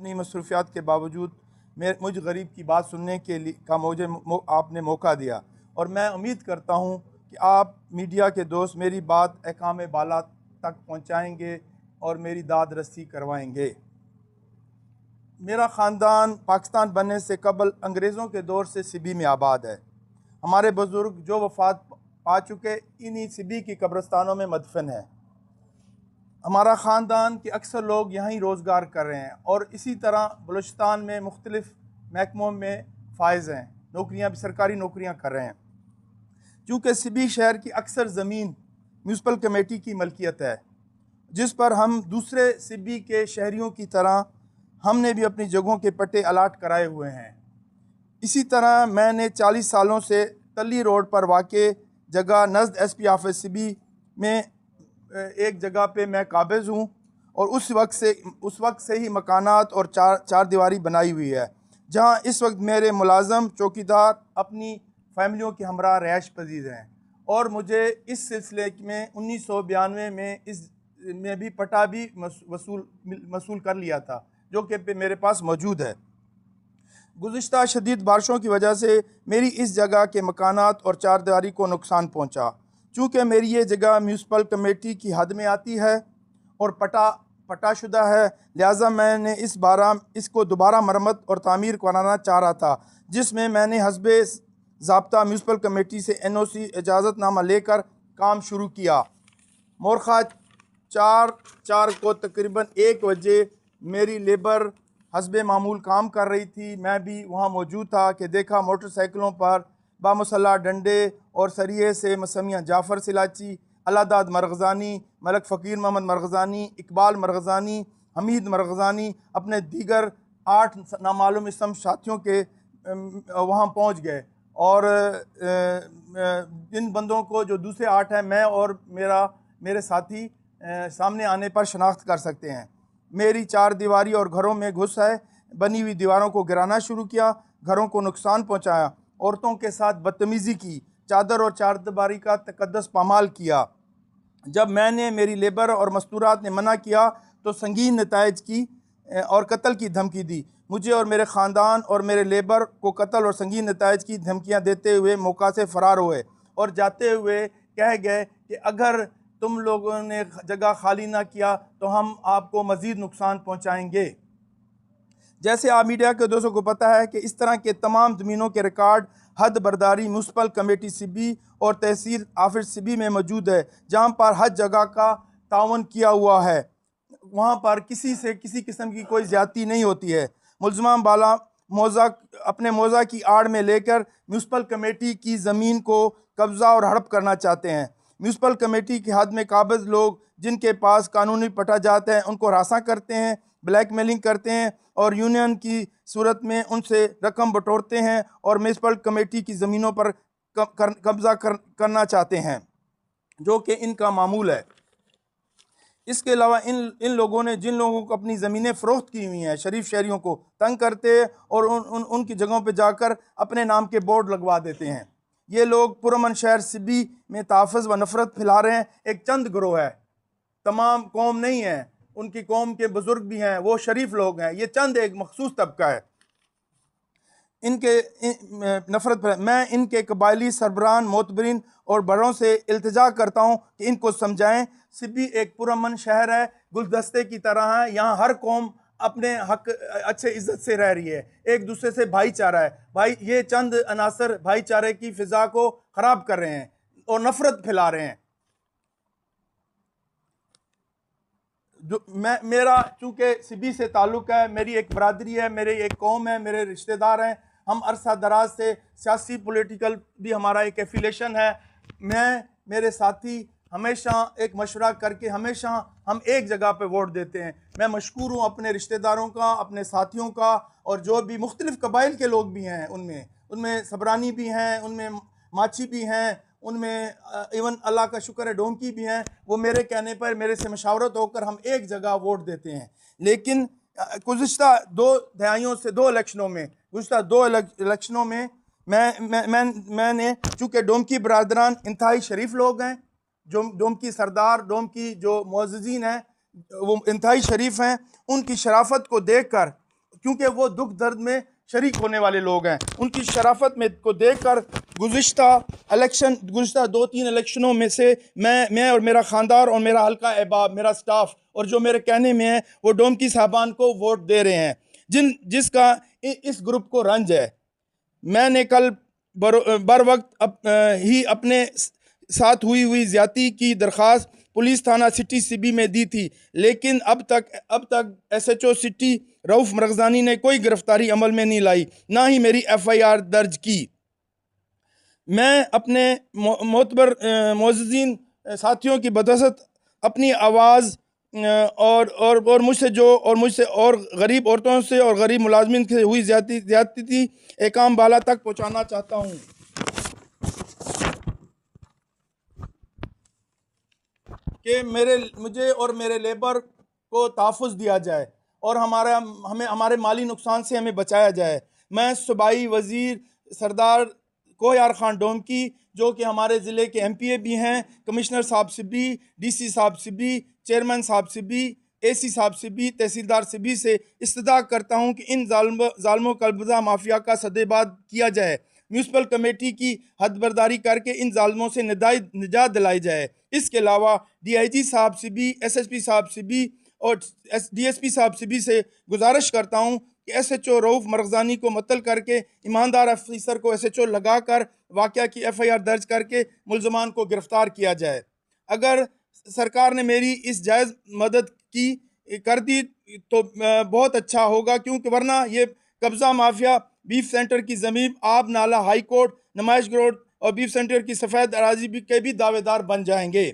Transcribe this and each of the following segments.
اپنی مصروفیات کے باوجود مجھ غریب کی بات سننے کے لیے مجھے آپ نے موقع دیا، اور میں امید کرتا ہوں کہ آپ میڈیا کے دوست میری بات احکام بالا تک پہنچائیں گے اور میری داد رسی کروائیں گے۔ میرا خاندان پاکستان بننے سے قبل انگریزوں کے دور سے سبی میں آباد ہے۔ ہمارے بزرگ جو وفات پا چکے انہی سبی کی قبرستانوں میں مدفن ہیں۔ ہمارا خاندان کے اکثر لوگ یہیں روزگار کر رہے ہیں، اور اسی طرح بلوچستان میں مختلف محکموں میں فائز ہیں، نوکریاں بھی سرکاری نوکریاں کر رہے ہیں۔ چونکہ سبی شہر کی اکثر زمین میونسپل کمیٹی کی ملکیت ہے، جس پر ہم دوسرے سبی کے شہریوں کی طرح ہم نے بھی اپنی جگہوں کے پٹے الاٹ کرائے ہوئے ہیں۔ اسی طرح میں نے 40 سالوں سے تلی روڈ پر واقع جگہ نزد ایس پی آفس سبی میں ایک جگہ پہ میں قابض ہوں، اور اس وقت سے ہی مکانات اور چار دیواری بنائی ہوئی ہے، جہاں اس وقت میرے ملازم چوکیدار اپنی فیملیوں کے ہمراہ رہائش پذیر ہیں، اور مجھے اس سلسلے میں 1992 میں اس میں بھی پٹا بھی وصول کر لیا تھا، جو کہ میرے پاس موجود ہے۔ گزشتہ شدید بارشوں کی وجہ سے میری اس جگہ کے مکانات اور چار دیواری کو نقصان پہنچا۔ چونکہ میری یہ جگہ میونسپل کمیٹی کی حد میں آتی ہے اور پٹا شدہ ہے، لہٰذا میں نے اس کو دوبارہ مرمت اور تعمیر کرانا چاہ رہا تھا، جس میں نے حسب ضابطہ میونسپل کمیٹی سے NOC اجازت نامہ لے کر کام شروع کیا۔ مورخہ 4 کو تقریباً 1 بجے میری لیبر حسب معمول کام کر رہی تھی۔ میں بھی وہاں موجود تھا کہ دیکھا موٹر سائیکلوں پر بامسلح ڈنڈے اور سریے سے مسمیاں جعفر سلاچی، اللہ داد مرغزانی، ملک فقیر محمد مرغزانی، اقبال مرغزانی، حمید مرغزانی اپنے دیگر 8 نامعلوم اسم ساتھیوں کے وہاں پہنچ گئے، اور ان بندوں کو جو دوسرے 8 ہیں میں اور میرے ساتھی سامنے آنے پر شناخت کر سکتے ہیں۔ میری 4 دیواری اور گھروں میں گھس ہے، بنی ہوئی دیواروں کو گرانا شروع کیا، گھروں کو نقصان پہنچایا، عورتوں کے ساتھ بدتمیزی کی، چادر اور چار دیواری کا تقدس پامال کیا۔ جب میں نے میری لیبر اور مستورات نے منع کیا تو سنگین نتائج کی اور قتل کی دھمکی دی۔ مجھے اور میرے خاندان اور میرے لیبر کو قتل اور سنگین نتائج کی دھمکیاں دیتے ہوئے موقع سے فرار ہوئے، اور جاتے ہوئے کہہ گئے کہ اگر تم لوگوں نے جگہ خالی نہ کیا تو ہم آپ کو مزید نقصان پہنچائیں گے۔ جیسے آپ میڈیا کے دوستوں کو پتہ ہے کہ اس طرح کے تمام زمینوں کے ریکارڈ حد برداری میونسپل کمیٹی سبی اور تحصیل آفس سبی میں موجود ہے، جہاں پر حد جگہ کا تعاون کیا ہوا ہے، وہاں پر کسی سے کسی قسم کی کوئی زیادتی نہیں ہوتی ہے۔ ملزمان بالا اپنے موضع کی آڑ میں لے کر میونسپل کمیٹی کی زمین کو قبضہ اور ہڑپ کرنا چاہتے ہیں۔ میونسپل کمیٹی کی حد میں قابض لوگ جن کے پاس قانونی پٹا جات ہے ان کو ہراساں کرتے ہیں، بلیک میلنگ کرتے ہیں، اور یونین کی صورت میں ان سے رقم بٹورتے ہیں اور میونسپل کمیٹی کی زمینوں پر قبضہ کرنا چاہتے ہیں، جو کہ ان کا معمول ہے۔ اس کے علاوہ ان لوگوں نے جن لوگوں کو اپنی زمینیں فروخت کی ہوئی ہیں شریف شہریوں کو تنگ کرتے اور ان کی جگہوں پہ جا کر اپنے نام کے بورڈ لگوا دیتے ہیں۔ یہ لوگ پرامن شہر سبی میں تحفظ و نفرت پھیلا رہے ہیں۔ ایک چند گروہ ہے، تمام قوم نہیں ہے، ان کی قوم کے بزرگ بھی ہیں، وہ شریف لوگ ہیں، یہ چند ایک مخصوص طبقہ ہے۔ ان کے نفرت پر میں ان کے قبائلی سربراہان معتبرین اور بڑوں سے التجا کرتا ہوں کہ ان کو سمجھائیں۔ سبی ایک پرامن شہر ہے، گلدستے کی طرح ہے، یہاں ہر قوم اپنے حق اچھے عزت سے رہ رہی ہے، ایک دوسرے سے بھائی چارہ ہے۔ یہ چند عناصر بھائی چارے کی فضا کو خراب کر رہے ہیں اور نفرت پھیلا رہے ہیں۔ میرا چونکہ سبی سے تعلق ہے، میری ایک برادری ہے، میری ایک قوم ہے، میرے رشتہ دار ہیں، ہم عرصہ دراز سے سیاسی پولیٹیکل بھی ہمارا ایک ایفیلیشن ہے۔ میرے ساتھی ہمیشہ ایک مشورہ کر کے ہمیشہ ہم ایک جگہ پہ ووٹ دیتے ہیں۔ میں مشکور ہوں اپنے رشتہ داروں کا، اپنے ساتھیوں کا، اور جو بھی مختلف قبائل کے لوگ بھی ہیں، ان میں سبرانی بھی ہیں، ان میں ماچھی بھی ہیں، ان میں ایون اللہ کا شکر ہے ڈونکی بھی ہیں، وہ میرے کہنے پر میرے سے مشاورت ہو کر ہم ایک جگہ ووٹ دیتے ہیں۔ لیکن گزشتہ 2 دہائیوں سے 2 الیکشنوں میں میں نے چونکہ ڈومکی برادران انتہائی شریف لوگ ہیں، جو ڈومکی سردار، ڈومکی جو معززین ہیں وہ انتہائی شریف ہیں، ان کی شرافت کو دیکھ کر کیونکہ وہ دکھ درد میں شریک ہونے والے لوگ ہیں. ان کی شرافت میں کو دیکھ کر گزشتہ 2-3 الیکشنوں میں سے میں اور میرا خاندان اور میرا حلقہ احباب، میرا سٹاف اور جو میرے کہنے میں ہیں وہ ڈومکی صاحبان کو ووٹ دے رہے ہیں، جس کا اس گروپ کو رنج ہے. میں نے کل بر وقت ہی اپنے ساتھ ہوئی زیادتی کی درخواست پولیس تھانہ سٹی سی بی میں دی تھی، لیکن اب تک ایس ایچ او سٹی رؤف مرغزانی نے کوئی گرفتاری عمل میں نہیں لائی، نہ ہی میری ایف آئی آر درج کی. میں اپنے معتبر معززین ساتھیوں کی بدولت اپنی آواز اور مجھ سے اور غریب عورتوں سے اور غریب ملازمین سے ہوئی زیادتی احکام بالا تک پہنچانا چاہتا ہوں کہ مجھے اور میرے لیبر کو تحفظ دیا جائے اور ہمارے مالی نقصان سے ہمیں بچایا جائے. میں صوبائی وزیر سردار کوہیار خان ڈومکی، جو کہ ہمارے ضلع کے ایم پی اے بھی ہیں، کمشنر صاحب سے بھی، ڈی سی صاحب سے بھی، چیئرمین صاحب سے بھی، اے سی صاحب سے بھی، تحصیلدار سے بھی سے استدعا کرتا ہوں کہ ان ظالموں قبضہ مافیا کا سدباد کیا جائے. میونسپل کمیٹی کی حد برداری کر کے ان ظالموں سے نجات دلائی جائے. اس کے علاوہ ڈی آئی جی صاحب سے بھی، ایس ایس پی صاحب سے بھی اور ڈی ایس پی صاحب سے بھی سے گزارش کرتا ہوں کہ ایس ایچ او رؤف مرغزانی کو معطل کر کے ایماندار افیسر کو ایس ایچ او لگا کر واقعہ کی ایف آئی آر درج کر کے ملزمان کو گرفتار کیا جائے. اگر سرکار نے میری اس جائز مدد کر دی تو بہت اچھا ہوگا، کیونکہ ورنہ یہ قبضہ مافیا بیف سینٹر کی زمین، آب نالہ، ہائی کورٹ، نمائش گراؤنڈ اور بیف سینٹر کی سفید اراضی کے بھی دعوے دار بن جائیں گے.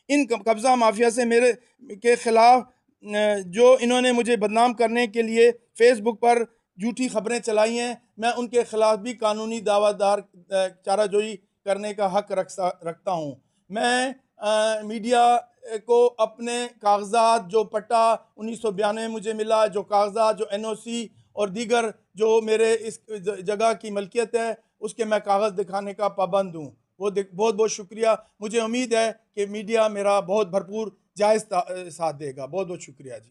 ان قبضہ مافیا سے میرے کے خلاف جو انہوں نے مجھے بدنام کرنے کے لیے فیس بک پر جھوٹی خبریں چلائی ہیں، میں ان کے خلاف بھی قانونی دعویٰ دار چارہ جوئی کرنے کا حق رکھتا ہوں. میں میڈیا کو اپنے کاغذات، جو پٹا 1992 مجھے ملا، جو کاغذات، جو این او سی اور دیگر جو میرے اس جگہ کی ملکیت ہے، اس کے میں کاغذ دکھانے کا پابند ہوں. بہت بہت شکریہ. مجھے امید ہے کہ میڈیا میرا بہت بھرپور جائز ساتھ دے گا. بہت بہت شکریہ جی.